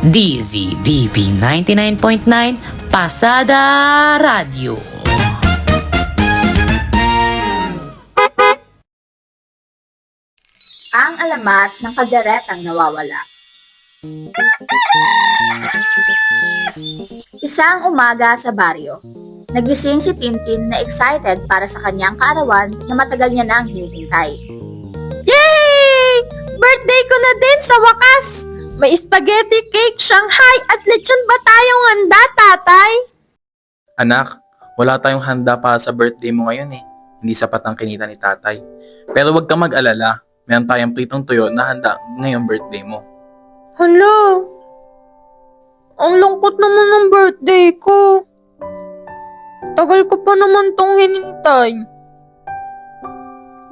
DZBB 99.9 Pasada Radio. Ang alamat ng kalderetang nawawala. Isang umaga sa baryo, nagising si Tintin na excited para sa kanyang kaarawan na matagal niya nang hinihintay. Yay! Birthday ko na din sa wakas! May spaghetti cake, Shanghai at lechon ba tayong handa, tatay? Anak, wala tayong handa para sa birthday mo ngayon eh. Hindi sapat ang kinita ni tatay. Pero huwag ka mag-alala. Meron tayong pritong tuyo na handa ngayong birthday mo. Hala! Ang lungkot naman ng birthday ko. Tagal ko pa naman tong hinintay.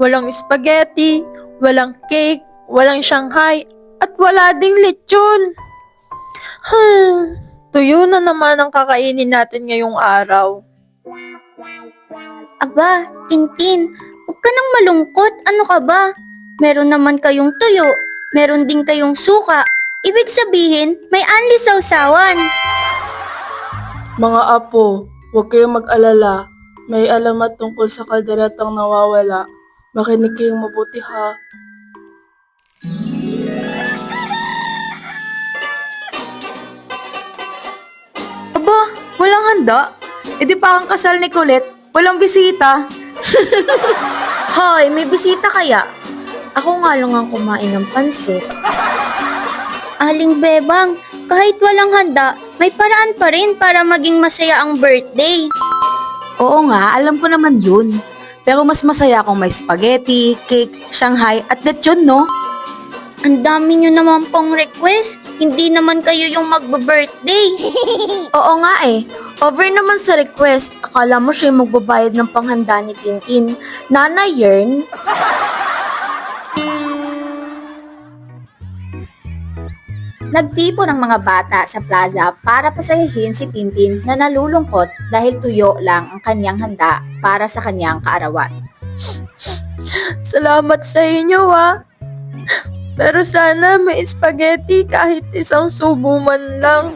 Walang spaghetti, walang cake, walang Shanghai, at wala ding lechon. Tuyo na naman ang kakainin natin ngayong araw. Aba, Tintin, huwag ka nang malungkot. Ano ka ba? Meron naman kayong tuyo, meron din kayong suka. Ibig sabihin, may anli sawsawan. Mga apo, huwag kayong mag-alala. May alamat tungkol sa kalderetang nawawala. Makinig kayong mabuti ha. Aba, walang handa? E di pa ang kasal ni Colette, walang bisita. Hoy, may bisita kaya? Ako nga lang ang kumain ng pansit. Aling Bebang, kahit walang handa, may paraan pa rin para maging masaya ang birthday. Oo nga, alam ko naman yun. Pero mas masaya kung may spaghetti, cake, Shanghai at lechon, no? Ang dami nyo naman pong request. Hindi naman kayo yung magbe-birthday. Oo nga eh. Over naman sa request, akala mo siya yung magbabayad ng panghanda ni Tintin. Nana Yern? Nagtipon ang mga bata sa plaza para pasayahin si Tintin na nalulungkot dahil tuyo lang ang kanyang handa para sa kanyang kaarawan. Salamat sa inyo ha. Pero sana may spaghetti kahit isang subo man lang.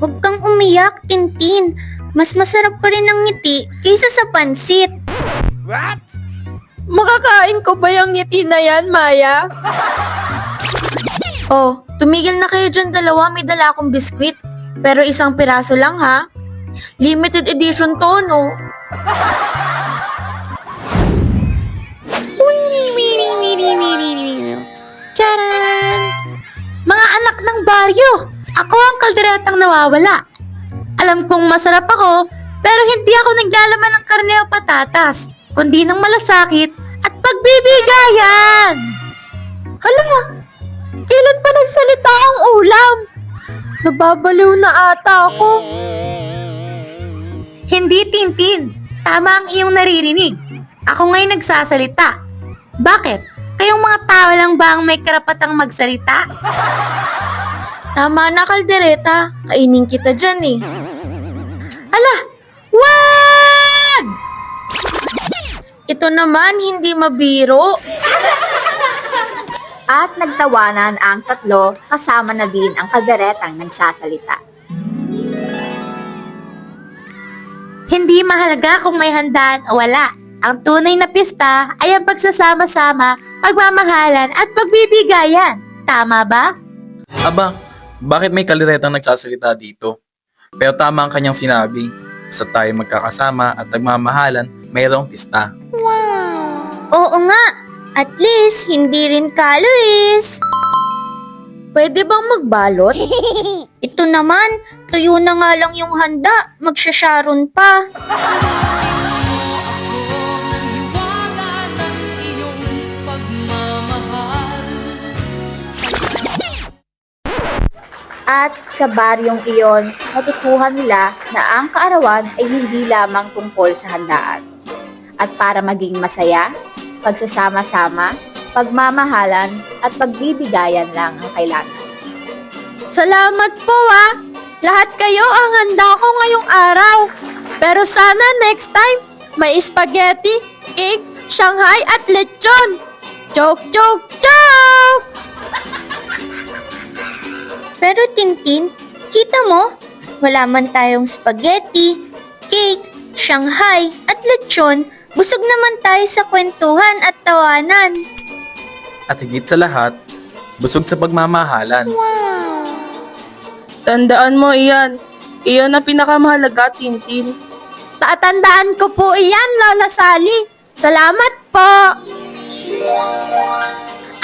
Huwag kang umiyak, Tintin. Mas masarap pa rin ang ngiti kaysa sa pansit. What? Makakain ko ba yung ngiti na yan, Maya? Oh, tumigil na kayo dyan dalawa. May dala akong biskwit. Pero isang piraso lang ha. Limited edition to, no? Charan! Mga anak ng baryo, ako ang kalderetang nawawala. Alam kong masarap ako, pero hindi ako naglalaman ng karne o patatas, kundi ng malasakit at pagbibigayan. Hala, kailan pa nagsalita ang ulam? Nababaliw na ata ako. Hindi, Tintin. Tama ang iyong naririnig. Ako ngayon nagsasalita. Bakit? Kayong mga tao lang ba ang may karapatang magsalita? Tama na, kaldereta. Kainin kita dyan eh. Ala! Wag! Ito naman hindi mabiro. At nagtawanan ang tatlo kasama na din ang kalderetang nagsasalita. Hindi mahalaga kung may handaan o wala. Ang tunay na pista ay ang pagsasama-sama, pagmamahalan at pagbibigayan. Tama ba? Aba, bakit may kalderetang nagsasalita dito? Pero tama ang kanyang sinabi. Sa tayo magkakasama at nagmamahalan, mayroong pista. Oo nga. At least, hindi rin calories. Pwede bang magbalot? Ito naman, tuyo na nga lang yung handa. Magsasharon pa. At sa baryong iyon, natutuhan nila na ang kaarawan ay hindi lamang tungkol sa handaan. At para maging masaya, pagsasama-sama, pagmamahalan at pagbibigayan lang ang kailangan. Salamat po Lahat kayo ang handa ko ngayong araw. Pero sana next time, may spaghetti, cake, Shanghai at lechon. Joke, joke, joke! Pero Tintin, kita mo, wala man tayong spaghetti, cake, Shanghai at lechon. Busog naman tayo sa kwentuhan at tawanan. At higit sa lahat, busog sa pagmamahalan. Tandaan mo iyan. Iyon ang pinakamahalaga, Tintin. Tatandaan ko po iyan, Lola Sally. Salamat po!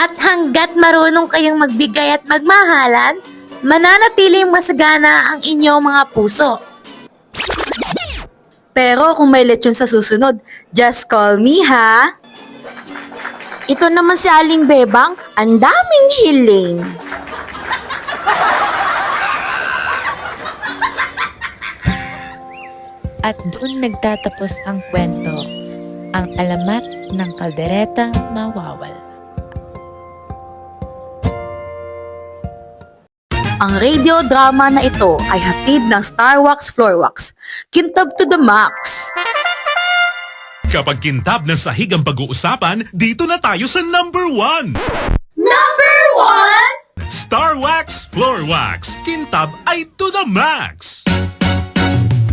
At hanggat marunong kayong magbigay at magmahalan, mananatiling masagana ang inyong mga puso. Pero kung may lechon sa susunod, just call me ha. Ito naman si Aling Bebang, ang daming hiling. At doon nagtatapos ang kwento, ang alamat ng kalderetang nawawal. Ang radio drama na ito ay hatid ng Starwax Floorwax. Kintab to the max. Kapag kintab ng sahig ang pag-uusapan, dito na tayo sa number 1. Number 1! Starwax Floor Wax. Kintab ay to the max.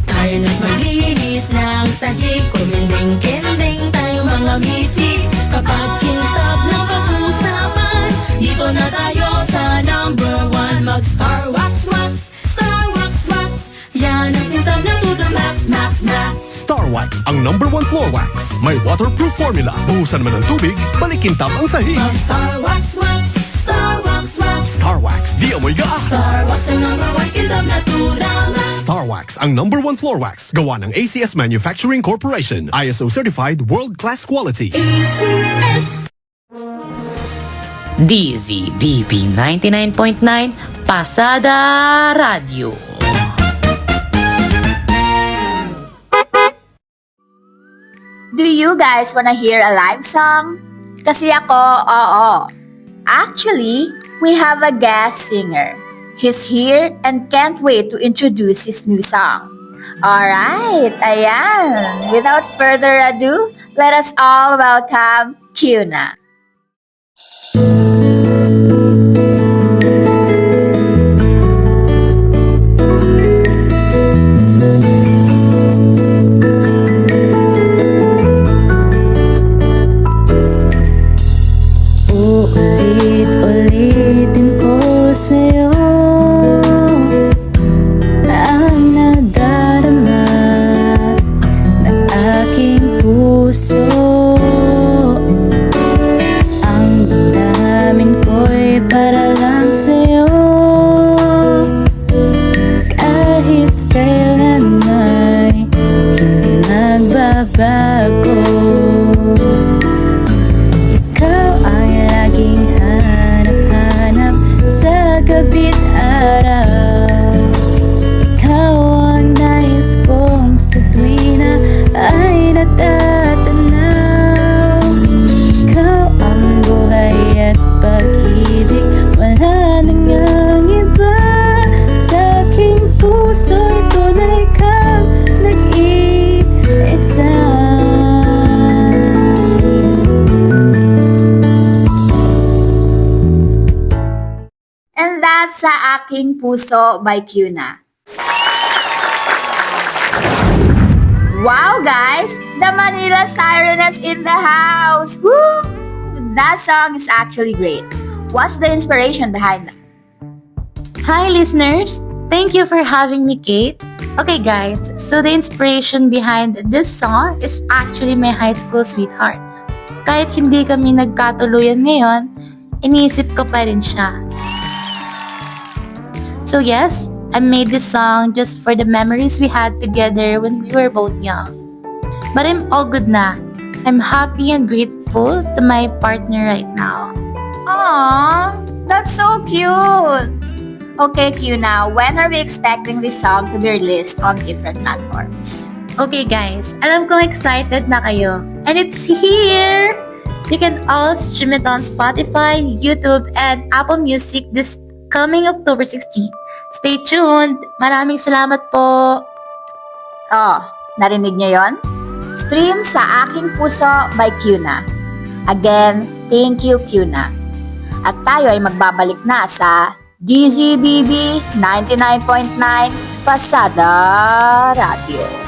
Tayo na't maglinis ng sahig, kuminding-kinding tayo mga misis. Kapag kintab ng pag-usapan, dito na tayo sa number 1. Mag-Star Wax Wax, Star Wax Wax. Yan ang kintab na to the max, max, max. Starwax ang number 1 floor wax. May waterproof formula. Buhusan man ng tubig, balikin tap ang sahig. Mag-Star Wax Wax, Star Wax Wax. Starwax, di amoy gas. Star Wax ang number 1 kintab na to the max. Starwax ang number 1 floor wax. Gawa ng ACS Manufacturing Corporation. ISO certified world-class quality. ACS. DZBB 99.9 Pasada Radio. Do you guys wanna hear a live song? Kasi ako, oo. Actually, we have a guest singer. He's here and can't wait to introduce his new song. Alright, ayan. Without further ado, let us all welcome Kyuna. Ulit-ulitin ko sa'yo ang nadarama ng aking puso. Ang damdamin ko'y para lang sa'yo, kahit kailan ay hindi magbabago. Ikaw ang laging hanap-hanap sa gabi't araw. Ikaw ang nais kong sa tuwina ay natatanaw. Ikaw ang buhay at pag-ibig, wala nang ang iba. Sa aking puso'y tunay kang nag-iisa. And that's Sa Aking Puso by Kyuna. Wow guys! The Manila Siren is in the house! Woo! That song is actually great. What's the inspiration behind that? Hi listeners! Thank you for having me, Kate. Okay guys, so the inspiration behind this song is actually my high school sweetheart. Kahit hindi kami nagkatuluyan ngayon, iniisip ko pa rin siya. So yes, I made this song just for the memories we had together when we were both young. But I'm all good na. I'm happy and grateful to my partner right now. Aww, that's so cute! Okay, Kyuna, when are we expecting this song to be released on different platforms? Okay guys, alam kong excited na kayo. And it's here! You can all stream it on Spotify, YouTube, and Apple Music this coming October 16. Stay tuned! Maraming salamat po! Oh, narinig niyo yon? Stream Sa Aking Puso by Kyuna. Again, thank you Kyuna. At tayo ay magbabalik na sa DZBB 99.9 Pasada Radio.